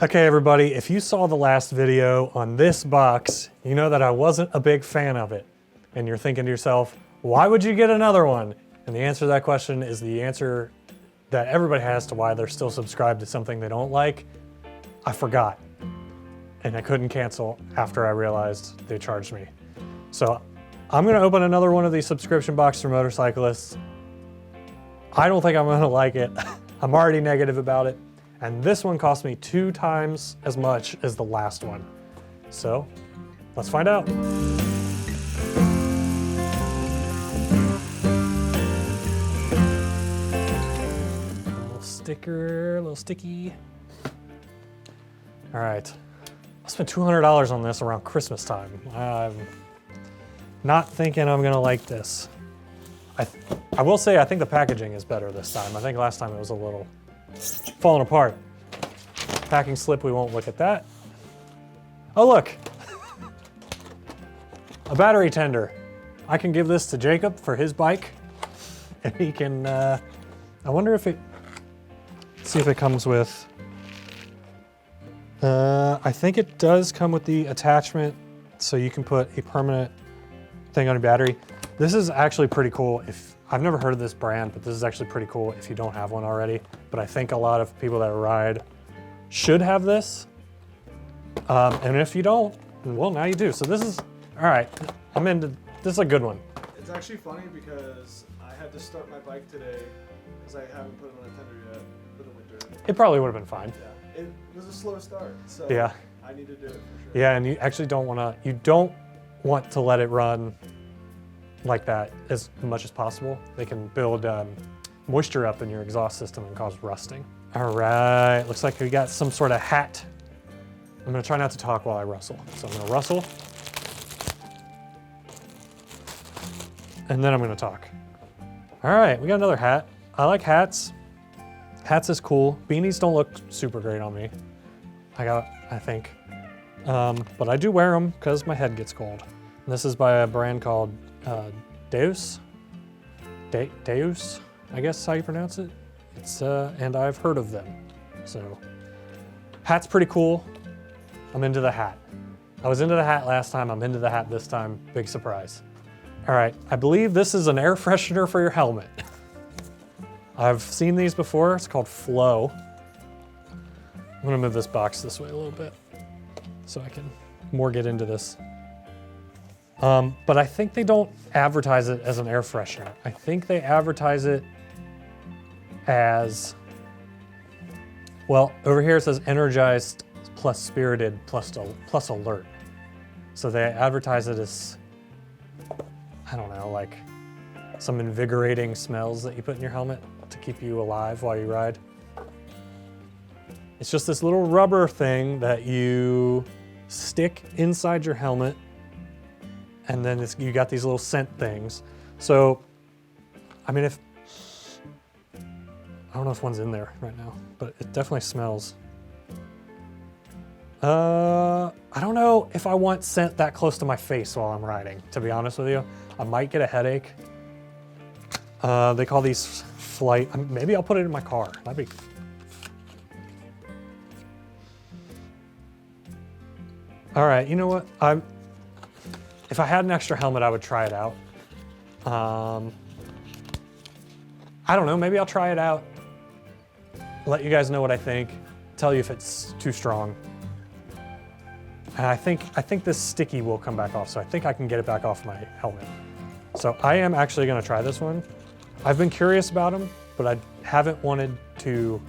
Okay, everybody, if you saw the last video on this box, you know that I wasn't a big fan of it. And you're thinking to yourself, why would you get another one? And the answer to that question is the answer that everybody has to why they're still subscribed to something they don't like. I forgot. And I couldn't cancel after I realized they charged me. So I'm gonna open another one of these subscription boxes for motorcyclists. I don't think I'm gonna like it. I'm already negative about it. And this one cost me 2 times as much as the last one. So let's find out. A little sticker, a little sticky. All right, I spent $200 on this around Christmas time. I'm not thinking I'm gonna like this. I will say I think the packaging is better this time. I think last time it was a little falling apart. Packing slip, we won't look at that. Oh look, a battery tender. I can give this to Jacob for his bike and he can, I wonder if it, see if it comes with, I think it does come with the attachment so you can put a permanent thing on your battery. This is actually pretty cool. I've never heard of this brand, but this is actually pretty cool if you don't have one already. But I think a lot of people that ride should have this. And if you don't, well, now you do. So this is, all right, I'm into, this is a good one. It's actually funny because I had to start my bike today because I haven't put it on a tender yet for the winter. It probably would have been fine. Yeah, it was a slow start, so Yeah. I need to do it for sure. Yeah, and you actually don't want to let it run like that as much as possible. They can build moisture up in your exhaust system and cause rusting. All right, looks like we got some sort of hat. I'm gonna try not to talk while I rustle. So I'm gonna rustle. And then I'm gonna talk. All right, we got another hat. I like hats. Hats is cool. Beanies don't look super great on me. I think. But I do wear them because my head gets cold. And this is by a brand called Deus, I guess is how you pronounce it. It's and I've heard of them. So, hat's pretty cool. I'm into the hat. I was into the hat last time. I'm into the hat this time. Big surprise. All right, I believe this is an air freshener for your helmet. I've seen these before. It's called Flow. I'm gonna move this box this way a little bit so I can more get into this. But I think they don't advertise it as an air freshener. I think they advertise it as, well, over here it says energized plus spirited plus alert. So they advertise it as, I don't know, like some invigorating smells that you put in your helmet to keep you alive while you ride. It's just this little rubber thing that you stick inside your helmet, and then you got these little scent things. So, I mean, I don't know if one's in there right now, but it definitely smells. I don't know if I want scent that close to my face while I'm riding, to be honest with you. I might get a headache. They call these flight, maybe I'll put it in my car. That'd be, all right, you know what? If I had an extra helmet, I would try it out. I don't know, maybe I'll try it out. Let you guys know what I think. Tell you if it's too strong. And I think this sticky will come back off, so I think I can get it back off my helmet. So I am actually gonna try this one. I've been curious about them, but I haven't wanted to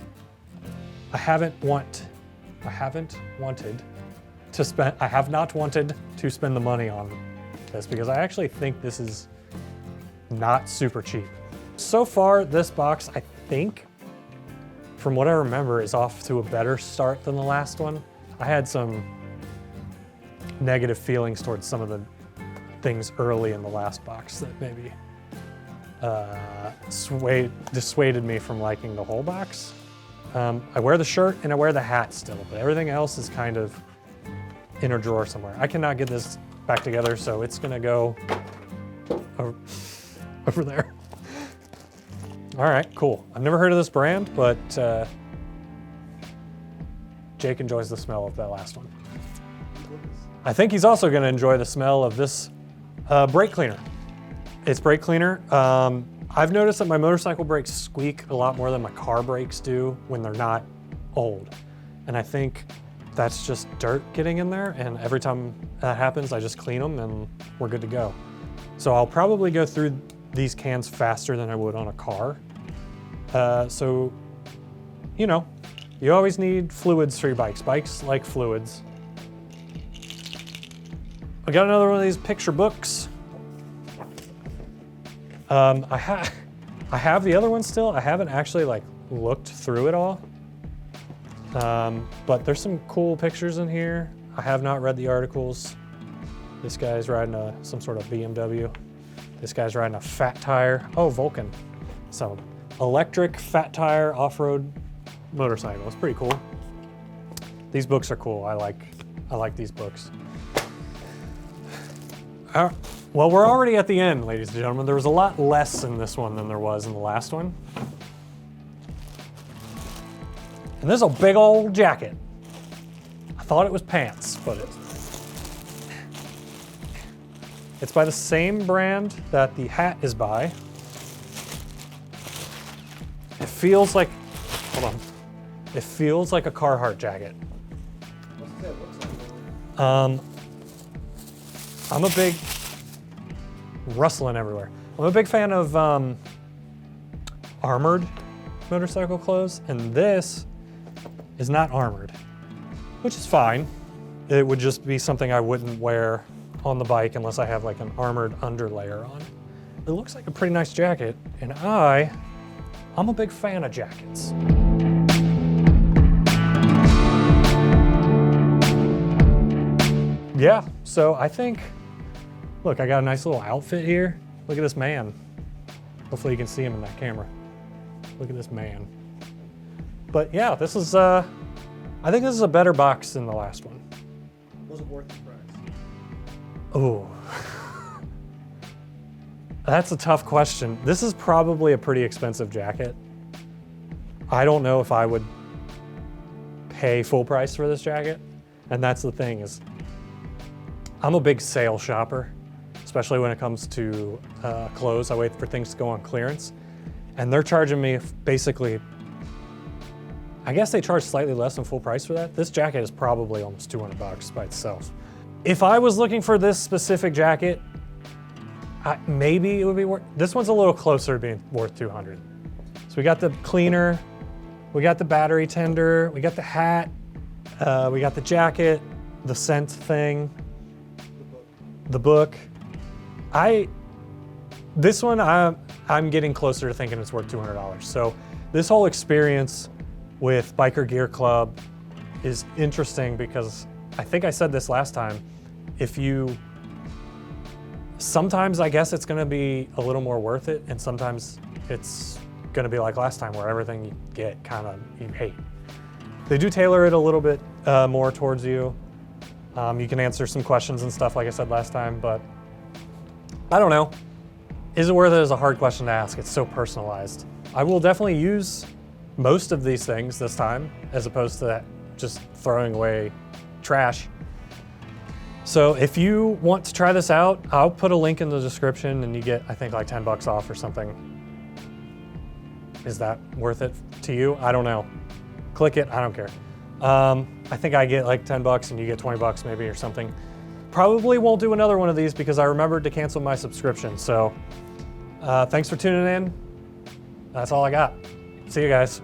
spend the money on this because I actually think this is not super cheap. So far, this box, I think, from what I remember, is off to a better start than the last one. I had some negative feelings towards some of the things early in the last box that maybe dissuaded me from liking the whole box. I wear the shirt and I wear the hat still, but everything else is kind of in a drawer somewhere. I cannot get this back together, so it's gonna go over there. All right, cool. I've never heard of this brand, but Jake enjoys the smell of that last one. I think he's also gonna enjoy the smell of this brake cleaner. It's brake cleaner. I've noticed that my motorcycle brakes squeak a lot more than my car brakes do when they're not old. And I think that's just dirt getting in there, and every time that happens, I just clean them and we're good to go. So I'll probably go through these cans faster than I would on a car. So, you know, you always need fluids for your bikes. Bikes like fluids. I got another one of these picture books. I have the other one still. I haven't actually like looked through it all. But there's some cool pictures in here. I have not read the articles. This guy's riding some sort of BMW. This guy's riding a fat tire. Oh, Vulcan. So electric fat tire off-road motorcycle. It's pretty cool. These books are cool. I like these books. Well, we're already at the end, ladies and gentlemen. There was a lot less in this one than there was in the last one. And this is a big old jacket. I thought it was pants, but it's by the same brand that the hat is by. It feels like, hold on. It feels like a Carhartt jacket. What's that look like? I'm a big, rustling everywhere. I'm a big fan of armored motorcycle clothes, and this is not armored, which is fine. It would just be something I wouldn't wear on the bike unless I have like an armored underlayer on. It looks like a pretty nice jacket, and I'm a big fan of jackets. Yeah, so I think, look, I got a nice little outfit here. Look at this man. Hopefully you can see him in that camera. Look at this man. But yeah, this is, I think this is a better box than the last one. Was it worth the price? Oh, that's a tough question. This is probably a pretty expensive jacket. I don't know if I would pay full price for this jacket. And that's the thing is, I'm a big sale shopper, especially when it comes to clothes. I wait for things to go on clearance. And they're charging me basically, I guess they charge slightly less than full price for that. This jacket is probably almost $200 by itself. If I was looking for this specific jacket, maybe it would be worth, this one's a little closer to being worth $200. So we got the cleaner, we got the battery tender, we got the hat, we got the jacket, the scent thing, the book. This one, I'm getting closer to thinking it's worth $200. So this whole experience with Biker Gear Club is interesting because I think I said this last time. Sometimes I guess it's gonna be a little more worth it, and sometimes it's gonna be like last time where everything you get you hate. They do tailor it a little bit more towards you. You can answer some questions and stuff like I said last time, but I don't know. Is it worth it is a hard question to ask. It's so personalized. I will definitely use most of these things this time as opposed to just throwing away trash. So if you want to try this out, I'll put a link in the description and you get, I think, like 10 bucks off or something. Is that worth it to you? I don't know. Click it, I don't care. I think I get like 10 bucks and you get 20 bucks maybe or something. Probably won't do another one of these because I remembered to cancel my subscription. So thanks for tuning in. That's all I got. See you guys.